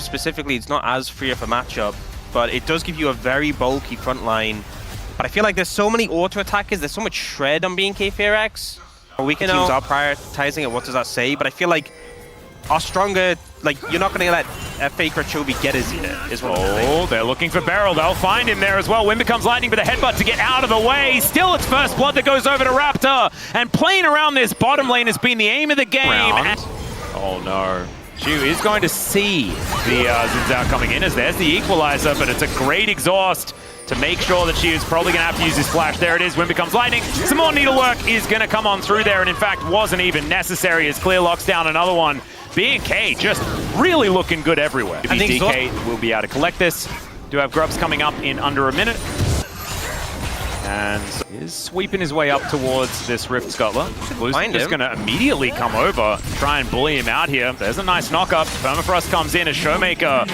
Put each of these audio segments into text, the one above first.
specifically, it's not as free of a matchup, but it does give you a very bulky front line. But I feel like there's so many auto attackers, there's so much shred on BNK FEARX. Weaker teams are prioritizing it, what does that say? But I feel like our stronger, like, you're not going to let a Faker or Chovy get his either, is what I'm saying. They're looking for Beryl. They'll find him there as well. Wind becomes lightning, but the headbutt to get out of the way. Still, it's first blood that goes over to Raptor. And playing around this bottom lane has been the aim of the game. Oh no. Shu is going to see the Zinzao coming in as there's the equalizer, but it's a great exhaust to make sure that she is probably going to have to use his flash. There it is, Wind becomes lightning. Some more needlework is going to come on through there, and in fact wasn't even necessary as Clear locks down another one. BNK just really looking good everywhere. I think DK will be able to collect this. Do have Grubs coming up in under a minute. And is sweeping his way up towards this Rift Scuttler. Blue's just going to immediately come over, try and bully him out here. There's a nice knock-up. Permafrost comes in as Showmaker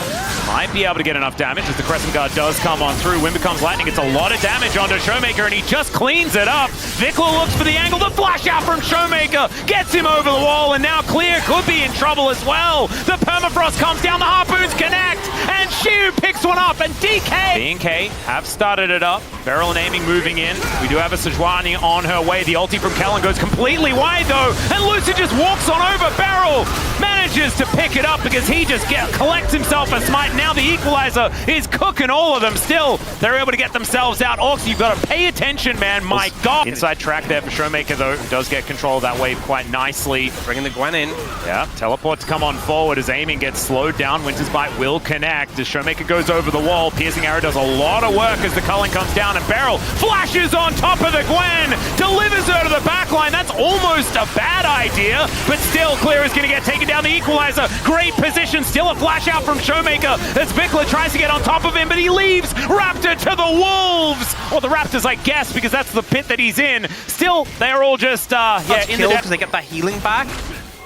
might be able to get enough damage as the Crescent Guard does come on through. Wind becomes lightning. It's a lot of damage onto Showmaker, and he just cleans it up. Vikla looks for the angle. The flash out from Showmaker gets him over the wall, and now Clear could be in trouble as well. The Permafrost comes down. The Harpoons connect, and Shu picks one up, and DK. BNK have started it up. Beryl and aiming moving in. We do have a Sejuani on her way. The ulti from Kellen goes completely wide though, and Lucid just walks on over. Beryl manages to pick it up because he just collects himself a smite. Now the equalizer is cooking all of them. Still, they're able to get themselves out. Orcs, you've got to pay attention, man. My God. Inside track there for Showmaker though, does get control of that wave quite nicely. Bringing the Gwen in. Yeah, teleport to come on forward as aiming gets slowed down. Winter's Bite will connect as Showmaker goes over the wall. Piercing Arrow does a lot of work as the culling comes down, and Beryl flashes on top of the Gwen, delivers her to the backline. That's almost a bad idea, but still Clear is going to get taken down. The equalizer, great position, still a flash out from Showmaker as Vikla tries to get on top of him, but he leaves Raptor to the wolves, or the Raptors, I guess, because that's the pit that he's in. Still, they're all just in the depth. Because they get that healing back.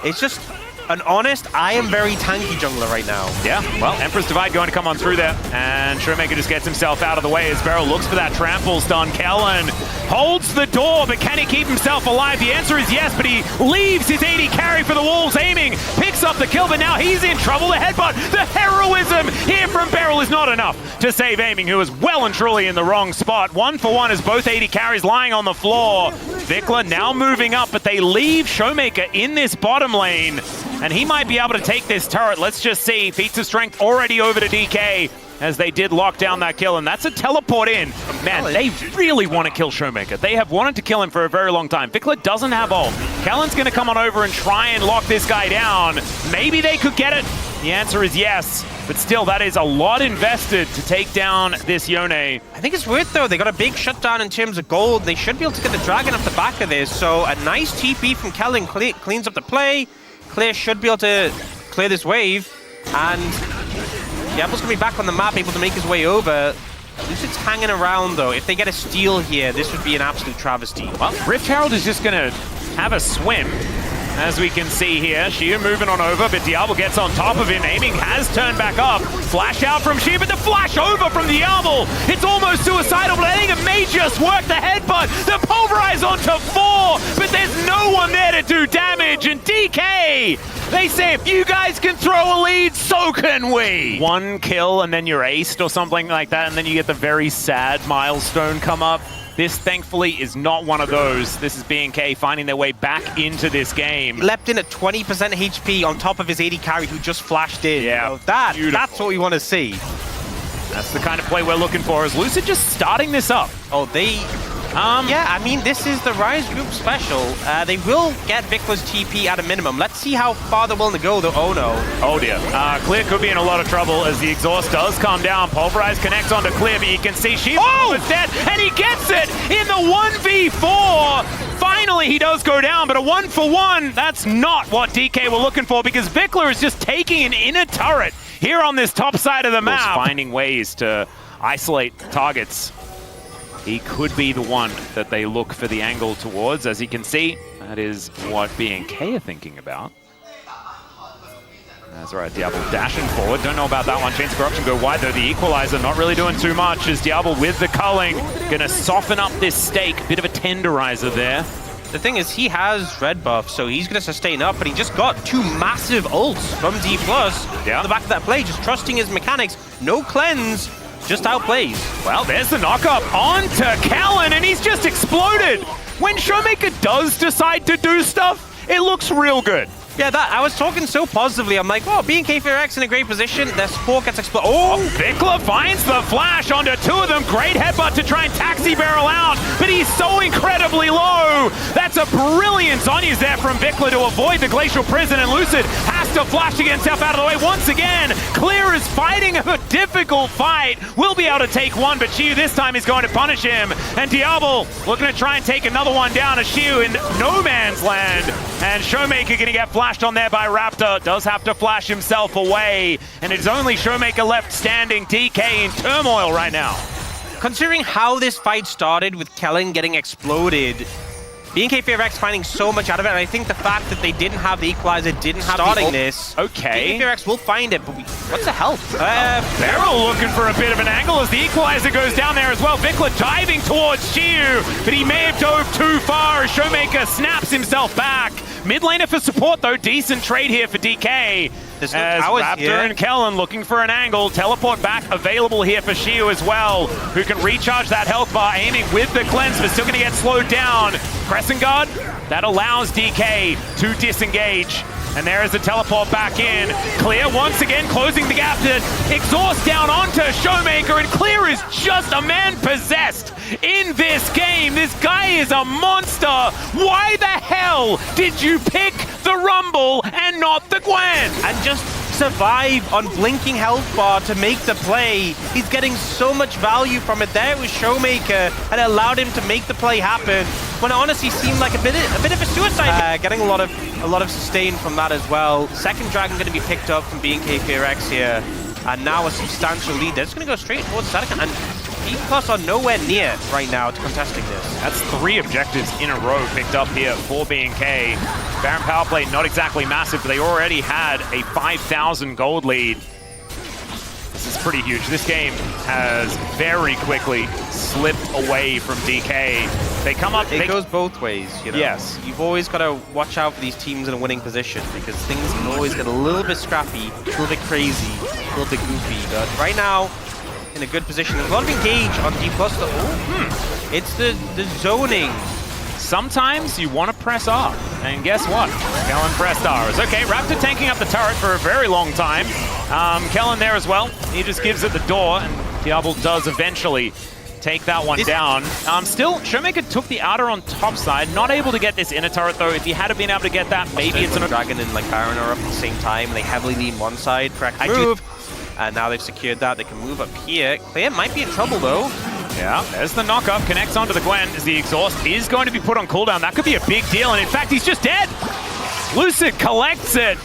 It's just an honest, I am very tanky jungler right now. Yeah, well, Emperor's Divide going to come on through there, and Showmaker just gets himself out of the way as Beryl looks for that trample stun. Kellen holds the door, but can he keep himself alive? The answer is yes, but he leaves his AD carry for the Wolves. Aiming picks up the kill, but now he's in trouble. The headbutt, the heroism here from Beryl is not enough to save Aiming, who is well and truly in the wrong spot. 1-for-1 as both AD carries lying on the floor. Vikla now moving up, but they leave Showmaker in this bottom lane, and he might be able to take this turret. Let's just see. Feats of Strength already over to DK as they did lock down that kill, and that's a teleport in. Man, they really want to kill Showmaker. They have wanted to kill him for a very long time. Vikla doesn't have ult. Kellen's going to come on over and try and lock this guy down. Maybe they could get it. The answer is yes, but still, that is a lot invested to take down this Yone. I think it's worth though. They got a big shutdown in terms of gold. They should be able to get the dragon off the back of this. So a nice TP from Kellen cleans up the play. Clear should be able to clear this wave, and Diablo's gonna be back on the map, able to make his way over. Lucid's hanging around though. If they get a steal here, this would be an absolute travesty. Well, Rift Herald is just gonna have a swim, as we can see here. Shia moving on over, but Diablo gets on top of him. Aiming has turned back up. Flash out from Shia, but the flash over from Diablo. It's almost suicidal, but I think it may just work. The headbutt, the pulverize onto 4, but there's no one there to do damage. And DK, they say if you guys can throw a lead, so can we. One kill and then you're aced or something like that, and then you get the very sad milestone come up. This, thankfully, is not one of those. This is BNK finding their way back into this game. Leapt in at 20% HP on top of his AD carry who just flashed in. Yeah, so that's what we want to see. That's the kind of play we're looking for. Is Lucid just starting this up? Oh, they... yeah, I mean, this is the Rise Group special. They will get Vikla's TP at a minimum. Let's see how far they're willing to go, though. Oh, no. Oh, dear. Clear could be in a lot of trouble as the exhaust does come down. Pulverize connects onto Clear, but you can see she's dead, and he gets it in the 1v4. Finally, he does go down, but a 1-for-1, that's not what DK were looking for, because Vikla is just taking an inner turret here on this top side of the map. Finding ways to isolate targets. He could be the one that they look for the angle towards. As you can see, that is what BNK are thinking about. That's right, Diablo dashing forward. Don't know about that one. Chains of Corruption go wide, though. The equalizer not really doing too much as Diablo with the culling. Gonna soften up this stake. Bit of a tenderizer there. The thing is, he has red buff, so he's going to sustain up, but he just got 2 massive ults from Dplus on the back of that play, just trusting his mechanics. No cleanse, just outplays. Well, there's the knockup onto Callan, and he's just exploded. When Showmaker does decide to do stuff, it looks real good. Yeah, I was talking so positively. I'm like, oh, BNK FEARX in a great position. Their support gets exploded. Oh! Vikla finds the flash onto 2 of them. Great headbutt to try and taxi barrel out, but he's so incredibly low. That's a brilliant Zonya's there from Vikla to avoid the Glacial Prison, and Lucid has to flash to get himself out of the way once again. Clear is fighting a difficult fight. Will be able to take one, but Shiu this time is going to punish him. And Diablo looking to try and take another one down. As Shiu in no man's land. And Showmaker going to get flashed on there by Raptor. Does have to flash himself away. And it's only Showmaker left standing. DK in turmoil right now. Considering how this fight started with Kellen getting exploded, BNK FEARX finding so much out of it, and I think the fact that they didn't have the equalizer, didn't have starting this. Okay. BNK FEARX will find it, but what's the health? Beryl looking for a bit of an angle as the equalizer goes down there as well. Vikla diving towards Shiu, but he may have dove too far as Showmaker snaps himself back. Mid laner for support though, decent trade here for DK. There's no as Raptor here. and Kellen looking for an angle. Teleport back available here for Shiu as well, who can recharge that health bar, aiming with the cleanse, but still going to get slowed down. Crescent Guard, that allows DK to disengage. And there is a teleport back in. Clear once again closing the gap to exhaust down onto Showmaker, and Clear is just a man possessed in this game. This guy is a monster. Why the hell did you pick the Rumble and not the Gwen? And just survive on blinking health bar to make the play. He's getting so much value from it. There was Showmaker, and it allowed him to make the play happen, when it honestly seemed like a bit of a suicide. Getting a lot of sustain from that as well. Second dragon going to be picked up from BNK FEARX here, and now a substantial lead. They're just going to go straight towards Sadaka, and Dplus are nowhere near right now to contesting this. That's 3 objectives in a row picked up here for BNK. Baron power play not exactly massive, but they already had a 5,000 gold lead. This is pretty huge. This game has very quickly slipped away from DK. They come up... It goes both ways, you know? Yes. You've always got to watch out for these teams in a winning position, because things can always get a little bit scrappy, a little bit crazy, a little bit goofy. But right now, in a good position. There's a lot of engage on Dplus. It's the zoning. Sometimes you want to press R, and guess what? Kellen pressed R. Okay, Raptor tanking up the turret for a very long time. Kellen there as well. He just gives it the door, and Diablo does eventually take that one down. Still, Showmaker took the outer on top side. Not able to get this inner turret though. If he had been able to get that, maybe it's a Dragon and like Baron are up at the same time. They heavily lean one side. Correct move. And now they've secured that. They can move up here. Clear might be in trouble though. Yeah, there's the knockup, connects onto the Gwen as the exhaust is going to be put on cooldown. That could be a big deal, and in fact, he's just dead. Lucid collects it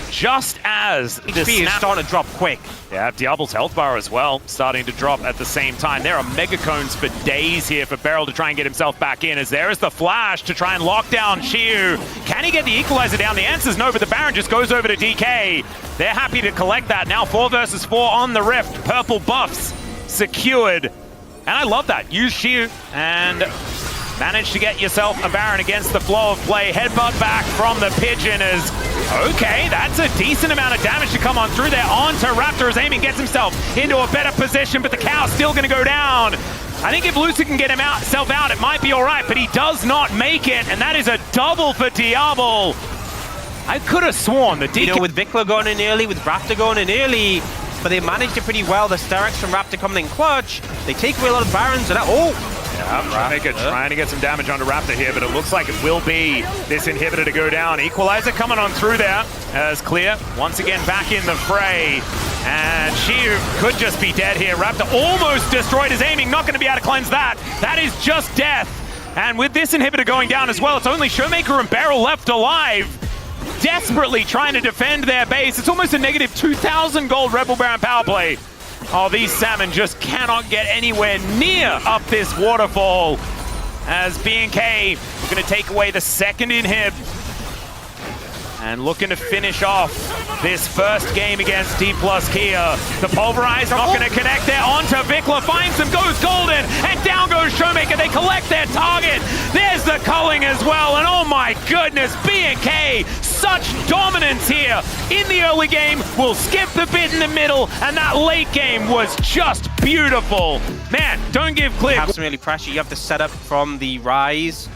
just as the HP is starting to drop quick. Yeah, Diablo's health bar as well, starting to drop at the same time. There are mega cones for days here for Beryl to try and get himself back in, as there is the flash to try and lock down Shiu. Can he get the equalizer down? The answer is no, but the Baron just goes over to DK. They're happy to collect that. Now 4 versus 4 on the Rift. Purple buffs secured. And I love that. Use Shiu and manage to get yourself a Baron against the flow of play. Headbutt back from the Pigeon is okay. That's a decent amount of damage to come on through there. Onto Raptor as aiming gets himself into a better position, but the cow's still going to go down. I think if Lucid can get himself out, it might be all right, but he does not make it, and that is a double for Diablo. I could have sworn that DK... You know, with Vikla going in early, with Raptor going in early, but they managed it pretty well. The Sterex from Raptor coming in clutch. They take away a lot of Barons, and trying to get some damage onto Raptor here, but it looks like it will be this inhibitor to go down. Equalizer coming on through there as Clear once again back in the fray. And Shiu could just be dead here. Raptor almost destroyed his aiming, not going to be able to cleanse that. That is just death. And with this inhibitor going down as well, it's only Showmaker and Beryl left alive, desperately trying to defend their base. It's almost a negative 2,000 gold Rebel Baron power play. Oh, these salmon just cannot get anywhere near up this waterfall, as BNK are going to take away the second inhib. And looking to finish off this first game against Dplus KIA. The Pulverize not going to connect there. Onto Vikla, finds him, goes golden, and down goes Showmaker. They collect their target. There's the culling as well, and oh my goodness, BNK, such dominance here in the early game. We'll skip the bit in the middle, and that late game was just beautiful. Man, don't give Clear. You have some early pressure. You have to set up from the Rise.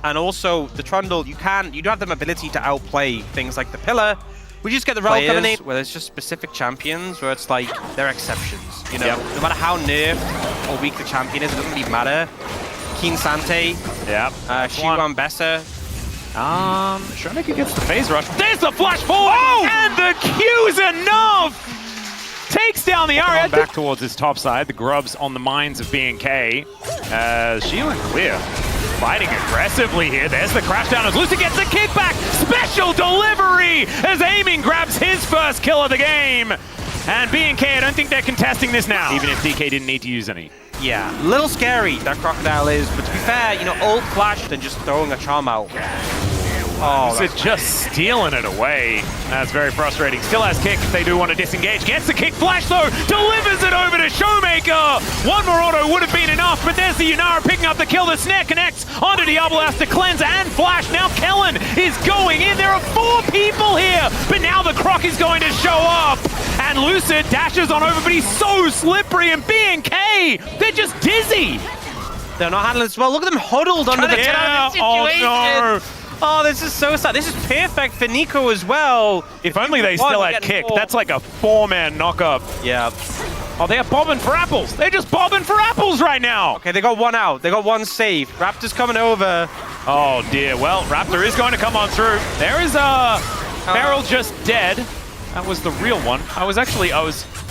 And also, the Trundle, you do have the ability to outplay things like the Pillar. We just get the rel coming in, where there's just specific champions where it's like, they're exceptions. You know, no matter how nerfed or weak the champion is, it doesn't really matter. Keen Sante, Shiwan Bessa. Showmaker gets the phase rush. There's the flash forward, and the Q's enough! Takes down the Aria. Back towards his top side, the grubs on the mines of BNK. Sheila Clear. Fighting aggressively here. There's the crash down as Lucy gets a kickback. Special delivery as Aiming grabs his first kill of the game. And BNK, I don't think they're contesting this now, even if DK didn't need to use any. Yeah, a little scary, that Crocodile is. But to be fair, you know, ult flash and just throwing a charm out. Oh, so just stealing it away. That's very frustrating. Still has kick if they do want to disengage. Gets the kick flash though, delivers it over to Showmaker. One more auto would have been enough, but there's the Unara picking up the kill. The snare connects onto Diablo, has to cleanse and flash. Now Kellen is going in. There are 4 people here, but now the Croc is going to show up. And Lucid dashes on over, but he's so slippery. And BNK, they're just dizzy. They're not handling this well. Look at them huddled under the situation. Oh no. Oh, this is so sad. This is perfect for Nico as well. If only they still had kick. That's like a 4-man knockup. Yeah. Oh, they are bobbing for apples. They're just bobbing for apples right now. Okay, they got one out. They got one safe. Raptor's coming over. Oh, dear. Well, Raptor is going to come on through. There is a Beryl just dead. That was the real one. I was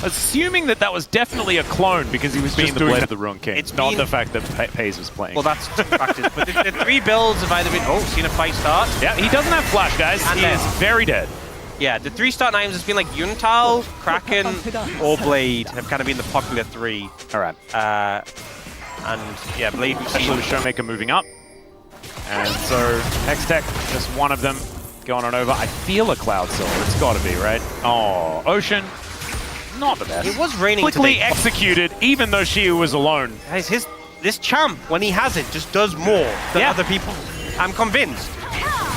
assuming that was definitely a clone because he was being the Blade of the Ruined King. It's not the fact that Pays was playing. Well, that's factors. But the 3 builds have either been... Oh, seen a fight start. Yeah, he doesn't have flash, guys. He is very dead. Yeah, the 3 start names has been like Unital, Kraken, or Blade have kind of been the popular 3. All right. And yeah, Blade we've seen with Showmaker moving up. And so Hextech, just one of them. Going on over. I feel a Cloud Silver. It's got to be, right? Oh, Ocean. Not the best. It was raining quickly today. Executed, even though she was alone. Guys, this champ, when he has it, just does more than other people. I'm convinced.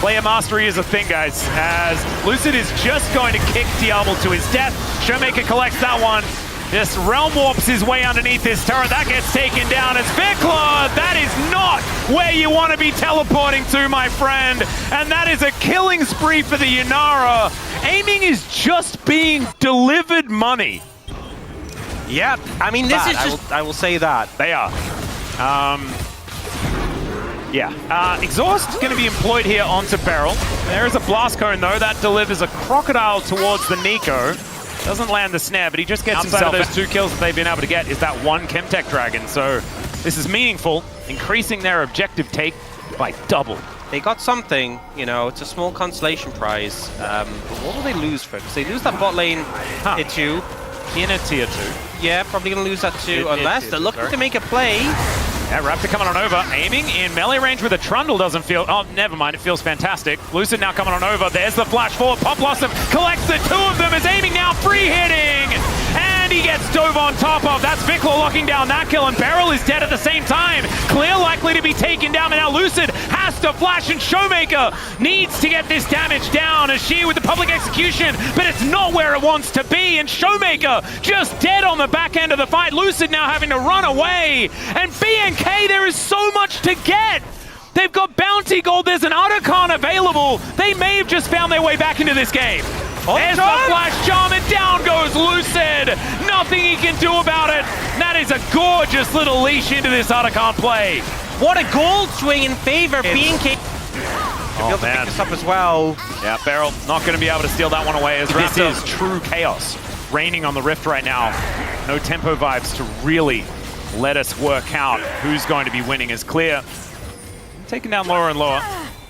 Player mastery is a thing, guys, as Lucid is just going to kick Diablo to his death. Showmaker collects that one. Just realm warps his way underneath his turret. That gets taken down as Vikla. That is not where you want to be teleporting to, my friend. And that is a killing spree for the Unara. Aiming is just being delivered money. Yeah, I mean, this is just... I will say that. They are. Exhaust is going to be employed here onto Beryl. There is a Blast Cone, though. That delivers a Crocodile towards the Nico. Doesn't land the snare, but he just gets himself. Those 2 kills that they've been able to get is that 1 Chemtech Dragon. So this is meaningful, increasing their objective take by double. They got something, you know, it's a small consolation prize. But what will they lose for? Because they lose that bot lane tier 2. In a tier 2. Yeah, probably going to lose that too, unless they're looking to make a play. Yeah, Raptor coming on over, aiming in melee range with a Trundle doesn't feel... Oh, never mind, it feels fantastic. Lucid now coming on over, there's the flash forward. Pop Blossom collects the 2 of them, is aiming now, free hitting! And he gets dove on top of. That's Vikla locking down that kill, and Beryl is dead at the same time. Clear likely to be taken down, and now Lucid has to flash, and Showmaker needs to get this damage down as she with the public execution, but it's not where it wants to be, and Showmaker just dead on the back end of the fight. Lucid now having to run away, and BNK, there is so much to get. They've got bounty gold, there's an Otacon available. They may have just found their way back into this game. There's the flash charm, and down goes Lucid. Nothing he can do about it. That is a gorgeous little leash into this Otacon play. What a gold swing in favor of BNK. Be able to pick this up as well. Yeah, Beryl not going to be able to steal that one away as this is true chaos reigning on the Rift right now. No tempo vibes to really let us work out who's going to be winning is clear. Taken down lower and lower.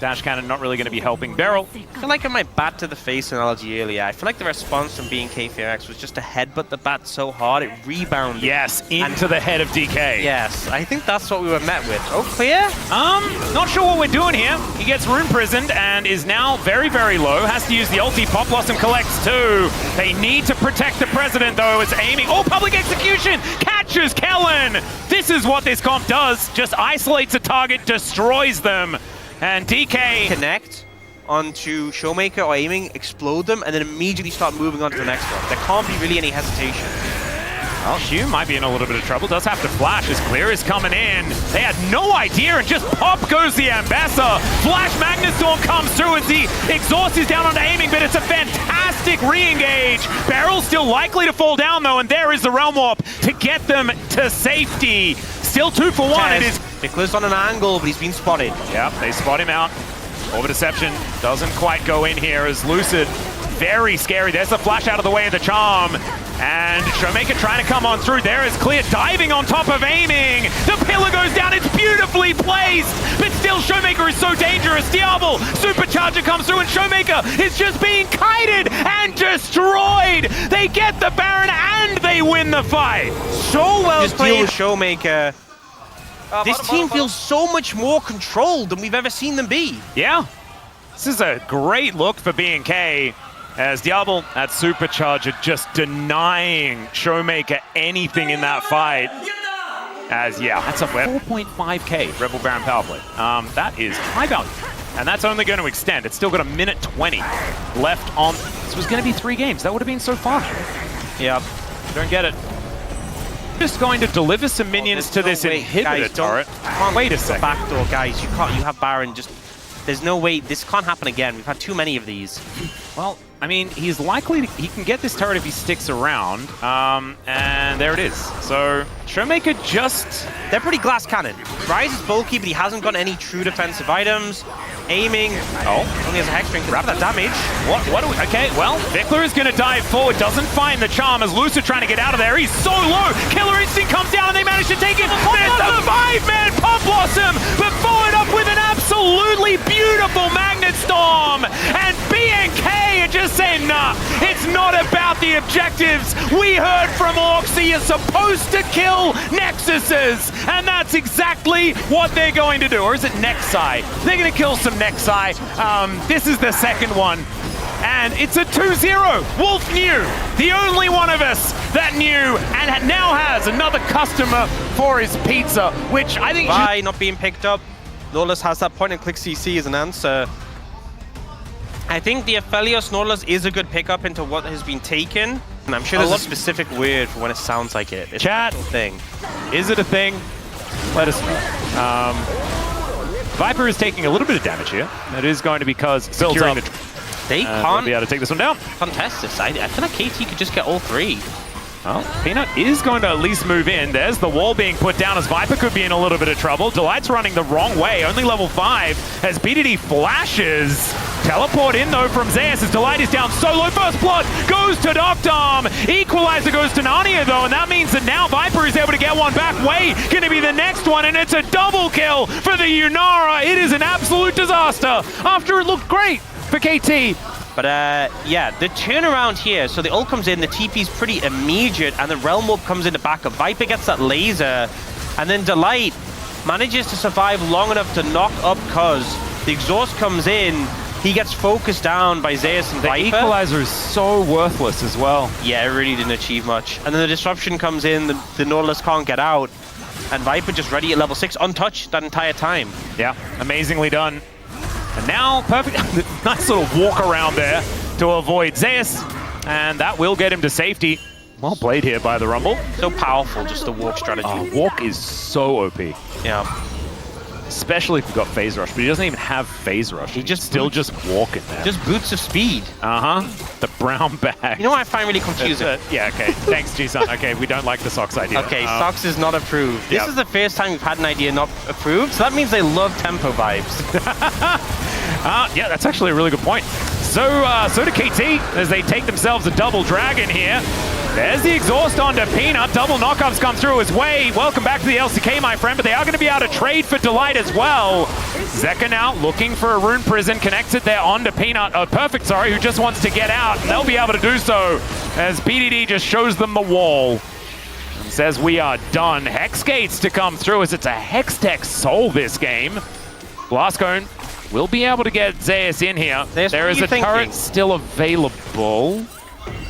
Dash cannon not really going to be helping Beryl. I feel like in my bat to the face analogy earlier, I feel like the response from BNK FEARX was just to headbutt the bat so hard it rebounded. Yes, into the head of DK. Yes, I think that's what we were met with. Oh, clear? Not sure what we're doing here. He gets rune prisoned and is now very, very low. Has to use the ulti. Pop Blossom collects too. They need to protect the president though. It's aiming. Oh, public execution! Catches Kellen! This is what this comp does. Just isolates a target, destroys them. And DK connect onto Showmaker or aiming, explode them, and then immediately start moving on to the next one. There can't be really any hesitation. Well, Hugh might be in a little bit of trouble. Does have to flash as Clear is coming in. They had no idea, and just pop goes the Ambassador. Flash Magnustorm comes through as the exhaust is down onto aiming, but it's a fantastic re-engage. Beryl's still likely to fall down, though, and there is the Realm Warp to get them to safety. Still 2 for 1. It is Nicholas on an angle, but he's been spotted. Yep, they spot him out. Orbit Deception doesn't quite go in here as Lucid. Very scary. There's the flash out of the way of the charm. And Showmaker trying to come on through. There is Clear diving on top of aiming. The pillar goes down. It's beautifully placed. But still, Showmaker is so dangerous. Diablo, Supercharger comes through and Showmaker is just being kited and destroyed. They get the Baron and they win the fight. So well played with Showmaker. This team feels so much more controlled than we've ever seen them be. Yeah. This is a great look for BNK. As Diablo at Supercharger just denying Showmaker anything in that fight. As, yeah, that's a 4.5k Rebel Baron power play. That is high value. And that's only going to extend. It's still got a minute 20 left on. This was going to be 3 games. That would have been so fun. Yeah. Don't get it. Just going to deliver some minions to this inhibitor turret. Wait a second. Backdoor, guys. You can't. You have Baron just. There's no way. This can't happen again. We've had too many of these. Well, I mean, he's likely to, he can get this turret if he sticks around. And there it is. So Showmaker just... They're pretty glass cannon. Ryze is bulky, but he hasn't got any true defensive items. Aiming. Oh, only has a hex string. Grab that damage. What do we... Okay, well, Vickler is going to dive forward. Doesn't find the charm as Lucid trying to get out of there. He's so low. Killer Instinct comes down and they manage to take it. There's the 5-man Pop Blossom, but followed up with an absolutely beautiful Magnet Storm. And BNK are just saying, nah, it's not about the objectives. We heard from Orcs that you're supposed to kill Nexuses. And that's exactly what they're going to do. Or is it Nexi? They're going to kill some Nexi. This is the second one. And it's a 2-0. Wolf knew. The only one of us that knew and now has another customer for his pizza, which I think... By not being picked up. Nautilus has that point and click CC as an answer. I think the Aphelios Nautilus is a good pickup into what has been taken. And I'm sure there's a specific word for when it sounds like it. It's Chat. a thing. Is it a thing? Let us know. Viper is taking a little bit of damage here. That is going to be because securing the... They can't be able to take this one down. Contest this. I feel like KT could just get all 3. Well, Peanut is going to at least move in. There's the wall being put down as Viper could be in a little bit of trouble. Delight's running the wrong way. Only level 5 as BDD flashes. Teleport in though from Zeus as Delight is down solo. First blood goes to Doctom. Equalizer goes to Narnia though, and that means that now Viper is able to get one back. Way going to be the next one, and it's a double kill for the Yunara. It is an absolute disaster after it looked great for KT. But yeah, the turnaround here, so the ult comes in, the TP's pretty immediate, and the Realm Warp comes in the back of Viper, gets that laser, and then Delight manages to survive long enough to knock up Cuz. The exhaust comes in, he gets focused down by Zeus and Viper. The equalizer is so worthless as well. Yeah, it really didn't achieve much. And then the disruption comes in, the Nautilus can't get out, and Viper just ready at level 6, untouched that entire time. Yeah, amazingly done. And now, perfect, nice little walk around there to avoid Zeus, and that will get him to safety. Well played here by the Rumble. So powerful, just the walk strategy. Walk is so OP. Yeah. Especially if you've got Phase Rush, but he doesn't even have Phase Rush. He just still just walking there. Just boots of speed. The brown bag. You know what I find really confusing? Yeah, okay. Thanks, G-Sun. Okay, we don't like the socks idea. Okay, socks is not approved. This is the first time we've had an idea not approved, so that means they love tempo vibes. Yeah, that's actually a really good point. So do KT as they take themselves a double dragon here. There's the exhaust onto Peanut. Double knockups come through his way. Welcome back to the LCK, my friend, but they are going to be able to trade for Delight as well. Zeka now looking for a rune prison, connects it there onto Peanut. Perfect, sorry, who just wants to get out. And they'll be able to do so as BDD just shows them the wall. And says we are done. Hex gates to come through as it's a Hextech Soul this game. Blastcone will be able to get Zeus in here. There is a turret still available.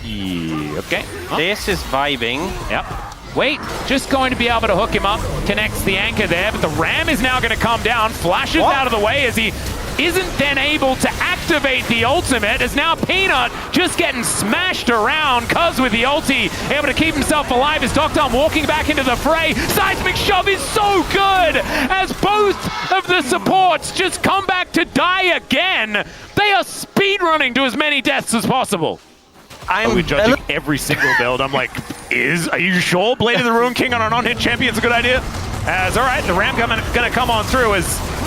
Yeah, okay. Oh. This is vibing. Yep. Wait, just going to be able to hook him up. Connects the anchor there, but the ram is now going to come down. Flashes out of the way as he isn't then able to activate the ultimate. As now Peanut just getting smashed around. Cuz with the ulti, able to keep himself alive as Dr. walking back into the fray. Seismic Shove is so good as both of the supports just come back to die again. They are speedrunning to as many deaths as possible. We're judging every single build. I'm like, are you sure Blade of the Ruin King on an on-hit champion is a good idea? As, all right, the ram gonna come on through as,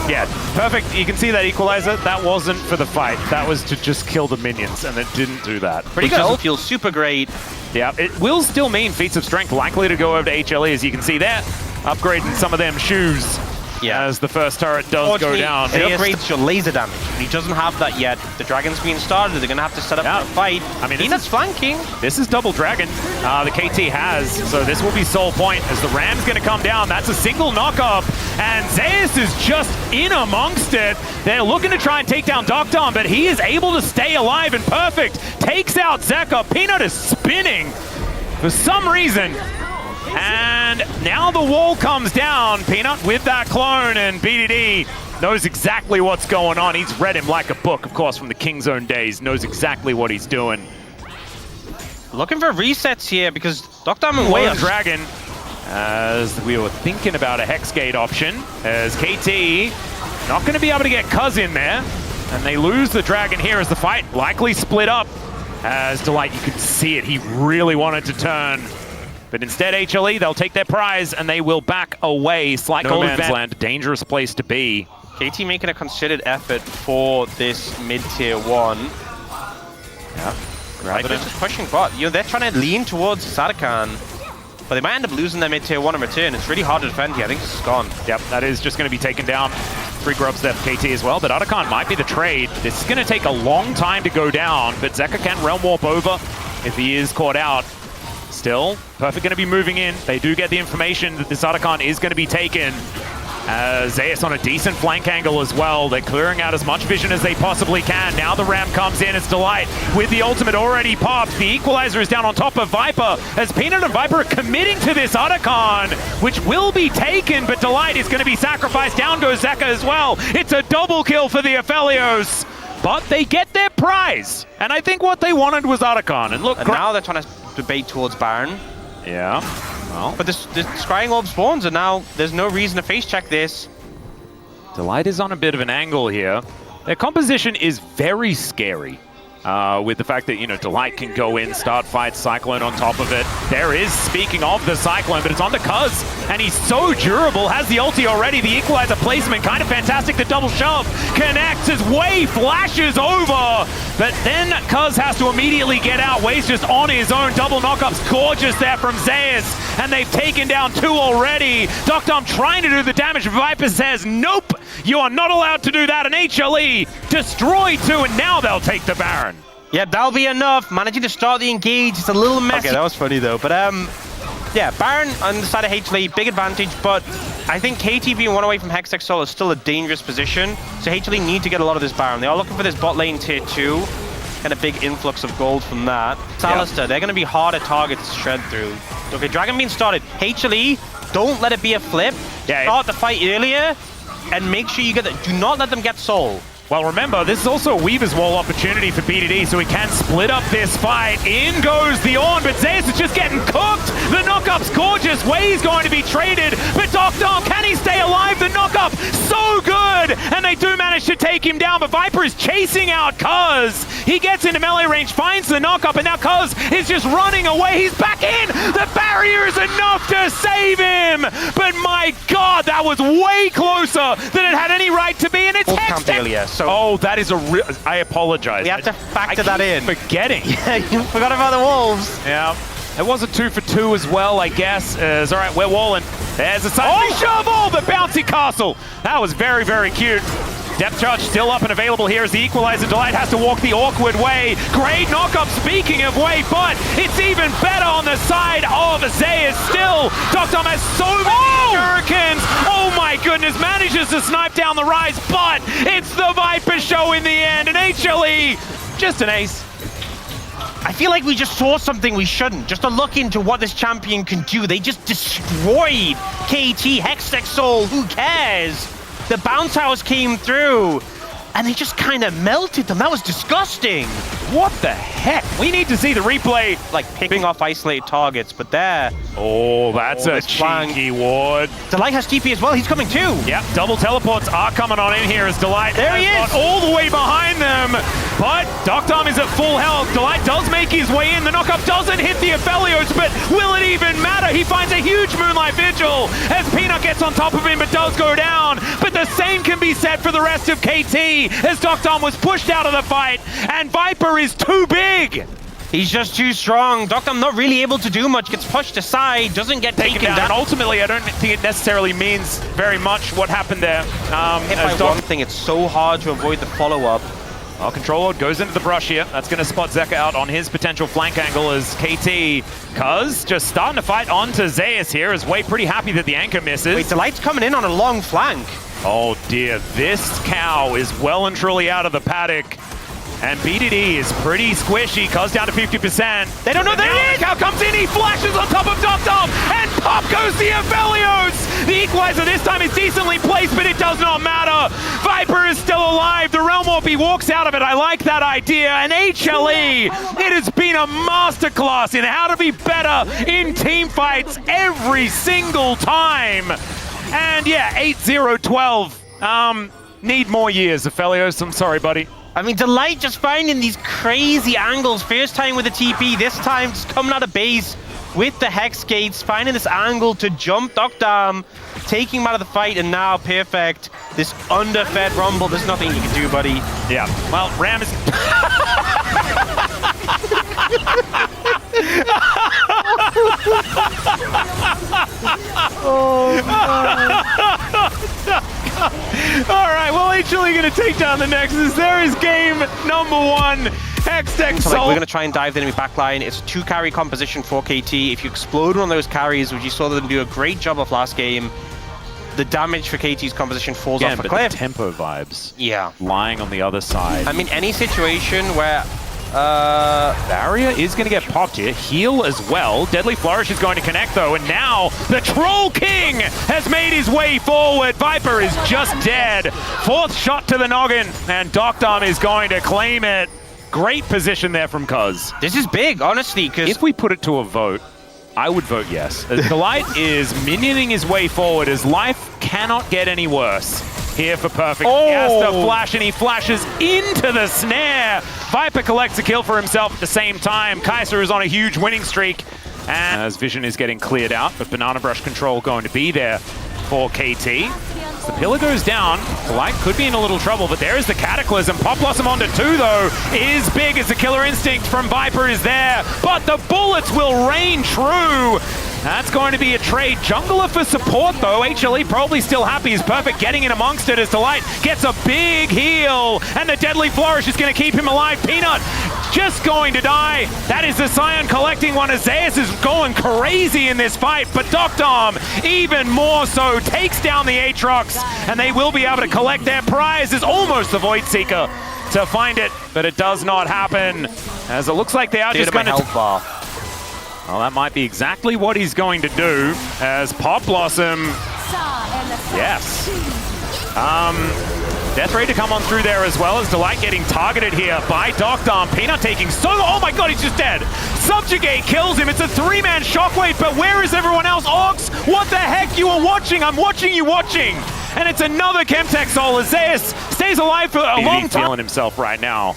yeah, perfect. You can see that equalizer. That wasn't for the fight. That was to just kill the minions, and it didn't do that. Pretty good. Feels super great. Yeah, it will still mean feats of strength likely to go over to HLE, as you can see there. Upgrading some of them shoes. Yeah, as the first turret does go down. It upgrades your laser damage. He doesn't have that yet. The dragon's being started. They're going to have to set up for a fight. I mean, Peanut's flanking. This is double dragon. The KT has. So this will be sole point as the ram's going to come down. That's a single knockup. And Zeus is just in amongst it. They're looking to try and take down Docton, but he is able to stay alive and perfect. Takes out Zeka. Peanut is spinning for some reason. And now the wall comes down. Peanut with that clone, and BDD knows exactly what's going on. He's read him like a book, of course, from the King's Own days. Knows exactly what he's doing. Looking for resets here because Dr. Way Dragon, as we were thinking about a Hex Gate option, as KT not going to be able to get Cuz in there. And they lose the Dragon here as the fight likely split up. As Delight, you could see it. He really wanted to turn. But instead, HLE, they'll take their prize and they will back away. Slight goal advantage. Land, dangerous place to be. KT making a considered effort for this mid-tier 1. Yeah, Viper's just pushing bot. They're trying to lean towards Sadakan, but they might end up losing their mid-tier 1 in return. It's really hard to defend here. I think this is gone. Yep, that is just going to be taken down. 3 grubs there for KT as well, but Otacon might be the trade. This is going to take a long time to go down, but Zeka can realm warp over if he is caught out. Still, Perfect going to be moving in. They do get the information that this Otacon is going to be taken. Zeus on a decent flank angle as well. They're clearing out as much vision as they possibly can. Now the ram comes in as Delight with the ultimate already popped. The equalizer is down on top of Viper as Peanut and Viper are committing to this Otacon, which will be taken, but Delight is going to be sacrificed. Down goes Zeka as well. It's a double kill for the Aphelios, but they get their prize. And I think what they wanted was Otacon. And look, now they're trying to debate towards Baron. Yeah. Well. But this Scrying Orb spawns, and now there's no reason to face check this. Delight is on a bit of an angle here. Their composition is very scary. With the fact that, you know, Delight can go in, start fights, Cyclone on top of it. There is, speaking of the Cyclone, but it's on the Cuz, and he's so durable, has the ulti already, the equalizer placement, kind of fantastic, the double shove, connects as Wei flashes over, but then Cuz has to immediately get out. Wei's just on his own, double knockups, gorgeous there from Zeus, and they've taken down 2 already. Doctom trying to do the damage, Viper says, nope, you are not allowed to do that, and HLE destroy 2, and now they'll take the Baron. Yeah, that'll be enough. Managing to start the engage. It's a little messy. Okay, that was funny though. But yeah, Baron on the side of HLE, big advantage. But I think KT being 1 away from Hextech Soul is still a dangerous position. So HLE need to get a lot of this Baron. They are looking for this bot lane tier 2. Get a big influx of gold from that. Alistair, they're going to be harder targets to shred through. Okay, Dragon being started. HLE, don't let it be a flip. Yeah, start the fight earlier and make sure you get that. Do not let them get Soul. Well, remember, this is also a Weaver's Wall opportunity for BDD, so he can split up this fight. In goes the Ornn, but Zeus is just getting cooked. The knockup's gorgeous. Wei's going to be traded, but Doctom, can he stay alive? The knockup, so good! And they do manage to take him down, but Viper is chasing out Cuz. He gets into melee range, finds the knockup, and now Cuz is just running away. He's back in! The barrier is enough to save him! But my God, that was way closer than it had any right to be, and it's Hextech. So oh, that is a real... I apologize. We have to factor that in. Forgetting. Yeah, you forgot about the wolves. Yeah. It was a 2 for 2 as well, I guess. All right, we're walling. There's a side shovel, the bouncy castle. That was very, very cute. Depth charge still up and available here as the equalizer. Delight has to walk the awkward way. Great knock-up, speaking of way, but it's even better on the side of Zeus still. Dr. has so many hurricanes. Oh my goodness, manages to snipe down the rise, but it's the Viper show in the end. And HLE, just an ace. I feel like we just saw something we shouldn't. Just a look into what this champion can do. They just destroyed KT, Hextech Soul, who cares? The bounce house came through, and they just kind of melted them. That was disgusting. What the heck? We need to see the replay. Like picking off isolated targets, but there. Oh, that's a cheeky ward. Delight has TP as well. He's coming too. Yep, double teleports are coming on in here as Delight there he is. All the way behind them. But Doctom is at full health. Delight does make his way in. The knockup doesn't hit the Aphelios, but will it even matter? He finds a huge Moonlight Vigil as Peanut gets on top of him, but does go down. But the same can be said for the rest of KT as Doctom was pushed out of the fight, and Viper is too big. He's just too strong. Doctom not really able to do much. Gets pushed aside, doesn't get taken down. And ultimately, I don't think it necessarily means very much what happened there. Hit by one thing, it's so hard to avoid the follow-up. Well, Control Lord goes into the brush here. That's going to spot Zeka out on his potential flank angle as KT, Cuz just starting to fight onto Zeus here, is way pretty happy that the anchor misses. Wait, Delight's coming in on a long flank. Oh dear, this cow is well and truly out of the paddock. And BDD is pretty squishy, Cuz down to 50%. They don't know there he is! Cow comes in, he flashes on top of Doctom, and pop goes the Aphelios! The equalizer this time is decently placed, but it does not matter. Viper is still alive, the Realm Warp, he walks out of it. I like that idea, and HLE, it has been a masterclass in how to be better in team fights every single time. And yeah, 8-0-12. Need more years, Aphelios, I'm sorry, buddy. I mean, Delight just finding these crazy angles. First time with the TP, this time just coming out of base with the Hex Gates, finding this angle to jump Doctom, taking him out of the fight, and now perfect. This underfed Rumble, there's nothing you can do, buddy. Yeah, well, Ram is... Oh, all right, well, HLE going to take down the Nexus. There is game number 1. Hextech so Soul. We're going to try and dive the enemy backline. It's a 2-carry composition for KT. If you explode one of those carries, which you saw them do a great job of last game, the damage for KT's composition falls off a cliff. The tempo vibes. Yeah. Lying on the other side. I mean, any situation where... Barrier is going to get popped here. Heal as well. Deadly Flourish is going to connect, though. And now the Troll King has made his way forward. Viper is just dead. 4th shot to the noggin. And Doctom is going to claim it. Great position there from Cuz. This is big, honestly, because... If we put it to a vote, I would vote yes. Delight is minioning his way forward as life cannot get any worse. Here for Perfect. He has to flash, and he flashes into the snare. Viper collects a kill for himself at the same time. Kaiser is on a huge winning streak. And as Vision is getting cleared out, but Banana Brush control going to be there for KT. As the pillar goes down, Delight could be in a little trouble, but there is the Cataclysm. Pop Blossom onto 2, though, is big as the Killer Instinct from Viper is there. But the bullets will rain true. That's going to be a trade. Jungler for support, though. HLE probably still happy. Is Perfect getting in amongst it as Delight gets a big heal. And the Deadly Flourish is going to keep him alive. Peanut just going to die. That is the Scion collecting one as Zeus is going crazy in this fight. But Doctom, even more so, takes down the Aatrox. And they will be able to collect their prize. Is almost the Void Seeker to find it. But it does not happen. As it looks like they are just going to... Well, that might be exactly what he's going to do as Pop Blossom, yes. Death Ray to come on through there as well as Delight getting targeted here by Doctom. Peanut taking so, oh my god, he's just dead. Subjugate kills him, it's a 3-man shockwave, but where is everyone else? Ox, what the heck, you are watching, I'm watching you watching. And it's another Chemtech Soul as Zeus stays alive for a long time. Feeling himself right now.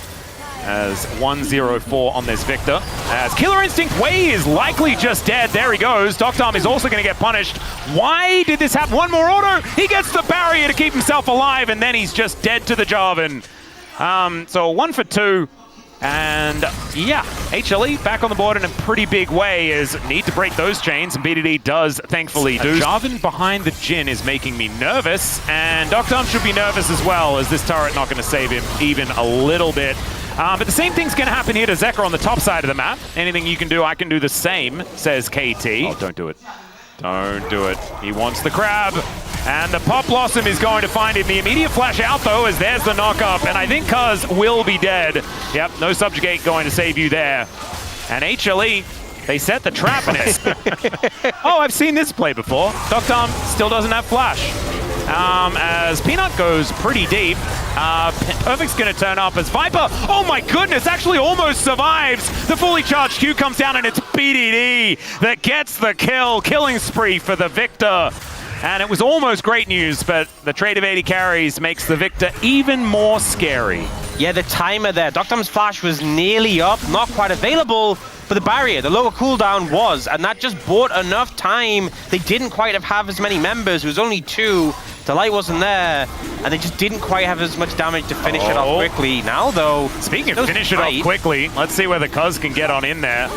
As 1-0-4 on this Victor. As Killer Instinct Wei is likely just dead. There he goes. Doctom is also going to get punished. Why did this happen? One more auto. He gets the barrier to keep himself alive, and then he's just dead to the Jarvan. So 1 for 2. And yeah, HLE back on the board in a pretty big way is need to break those chains, and BDD does thankfully do. Jarvan behind the Jhin is making me nervous, and Doctom should be nervous as well, as this turret not going to save him even a little bit. But the same thing's going to happen here to Zeker on the top side of the map. Anything you can do, I can do the same, says KT. Oh, don't do it. Don't do it. He wants the crab. And the Pop Blossom is going to find him. The immediate flash out, though, as there's the knock-up. And I think Cuz will be dead. Yep, no Subjugate going to save you there. And HLE, they set the trap in it. Oh, I've seen this play before. Doctom still doesn't have flash. As Peanut goes pretty deep. Perfect's going to turn up as Viper, oh my goodness, actually almost survives. The fully charged Q comes down, and it's BDD that gets the kill. Killing spree for the Victor. And it was almost great news, but the trade of 80 carries makes the Victor even more scary. Yeah, the timer there. Doctom's flash was nearly up, not quite available, but the barrier, the lower cooldown was, and that just bought enough time. They didn't quite have as many members. It was only 2. The light wasn't there, and they just didn't quite have as much damage to finish it off quickly. Now, though, speaking of finish it off quickly, let's see whether Cuz can get on in there.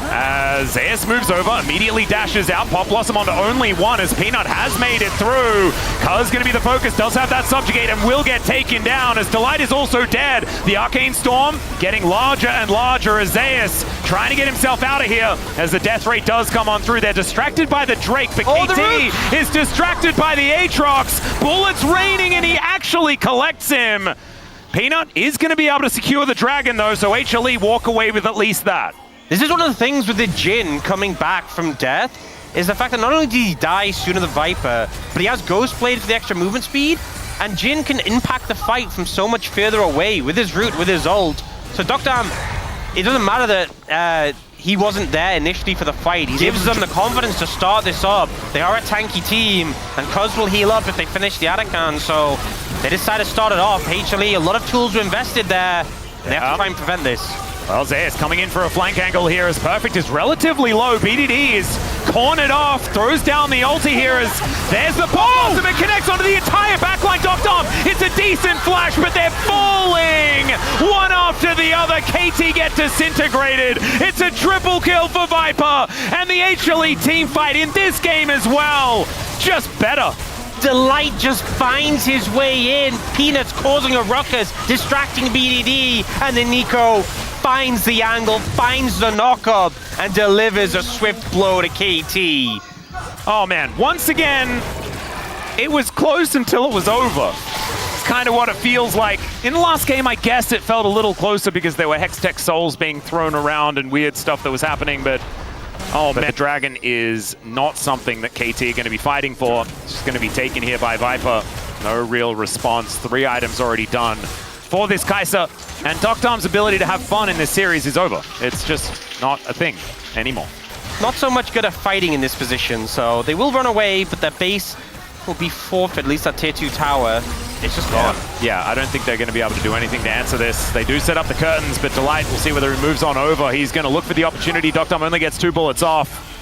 As Zeus moves over, immediately dashes out. Pop Blossom onto only one, as Peanut has made it through. Cuz going to be the focus, does have that Subjugate, and will get taken down, as Delight is also dead. The Arcane Storm getting larger and larger, as Zeus trying to get himself out of here, as the death rate does come on through. They're distracted by the Drake, but KT is distracted by the Aatrox. Bullets raining, and he actually collects him. Peanut is going to be able to secure the Dragon, though, so HLE walk away with at least that. This is one of the things with the Jhin coming back from death, is the fact that not only did he die sooner than Viper, but he has Ghost Blade for the extra movement speed, and Jhin can impact the fight from so much further away with his root, with his ult. So Doctom, it doesn't matter that he wasn't there initially for the fight. He gives them the confidence to start this up. They are a tanky team, and Cuz will heal up if they finish the Arakan, so they decided to start it off. HLE, a lot of tools were invested there, and they have to try and prevent this. Well, Zeus coming in for a flank angle here, as Perfect is relatively low. BDD is cornered off, throws down the ulti here as there's the ball. It connects onto the entire backline. Doctom, it's a decent flash, but they're falling one after the other. KT get disintegrated. It's a triple kill for Viper, and the HLE team fight in this game as well. Just better. Delight just finds his way in. Peanuts causing a ruckus, distracting BDD, and then Nico finds the angle, finds the knock-up, and delivers a swift blow to KT. Oh man, once again, it was close until it was over. It's kind of what it feels like. In the last game, I guess it felt a little closer because there were Hextech souls being thrown around and weird stuff that was happening, but oh man, the Dragon is not something that KT are going to be fighting for. It's just going to be taken here by Viper. No real response. 3 items already done for this Kai'Sa, and Doctom's ability to have fun in this series is over. It's just not a thing anymore. Not so much good at fighting in this position, so they will run away, but their base will be forfeit, at least that tier 2 tower. It's just gone. Yeah, I don't think they're going to be able to do anything to answer this. They do set up the curtains, but Delight, we'll see whether he moves on over. He's going to look for the opportunity. Doctom only gets 2 bullets off.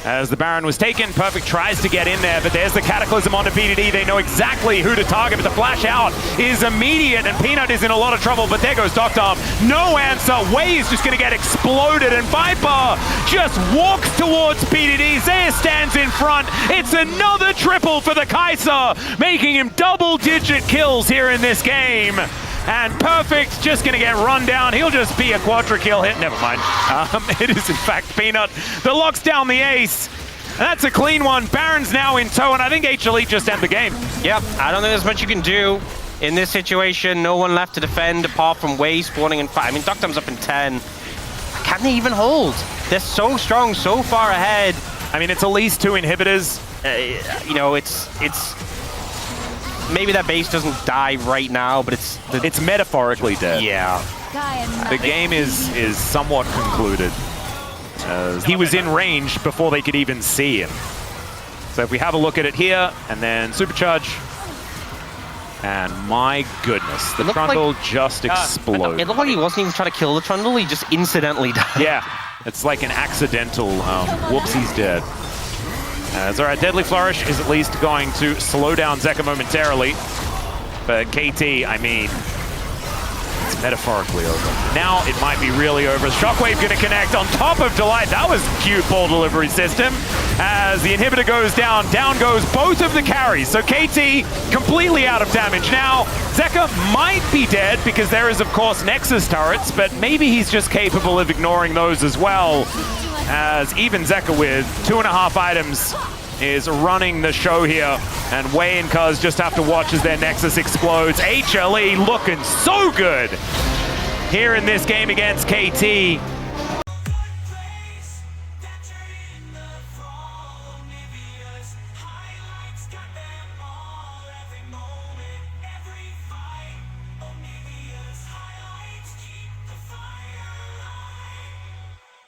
As the Baron was taken, Perfect tries to get in there, but there's the Cataclysm onto BDD. They know exactly who to target, but the flash out is immediate, and Peanut is in a lot of trouble, but there goes Doctom. No answer. Way is just going to get exploded, and Viper just walks towards BDD. Zeus stands in front. It's another triple for the Kai'Sa, making him double-digit kills here in this game. And Perfect's just going to get run down. He'll just be a quadra-kill hit. Never mind. It is, in fact, Peanut that locks down the ace. And that's a clean one. Baron's now in tow, and I think HLE just end the game. Yep, I don't think there's much you can do in this situation. No one left to defend apart from Way spawning in 5. I mean, Doctom's up in 10. Can they even hold? They're so strong, so far ahead. I mean, it's at least 2 inhibitors. You know, it's maybe that base doesn't die right now, but it's metaphorically dead. Yeah. The game is somewhat concluded. He was in range before they could even see him. So if we have a look at it here, and then Supercharge, and my goodness, the Trundle just exploded. It looked like he wasn't even trying to kill the Trundle, he just incidentally died. Yeah, it's like an accidental, whoops, he's dead. As our Deadly Flourish is at least going to slow down Zeker momentarily. But KT, I mean, it's metaphorically over. Now it might be really over. Shockwave gonna connect on top of Delight. That was cute ball delivery system. As the inhibitor goes down, down goes both of the carries. So KT completely out of damage. Now, Zeka might be dead because there is, of course, Nexus turrets, but maybe he's just capable of ignoring those as well. As even Zeka with 2.5 items is running the show here. And Wei and Cuz just have to watch as their Nexus explodes. HLE looking so good here in this game against KT.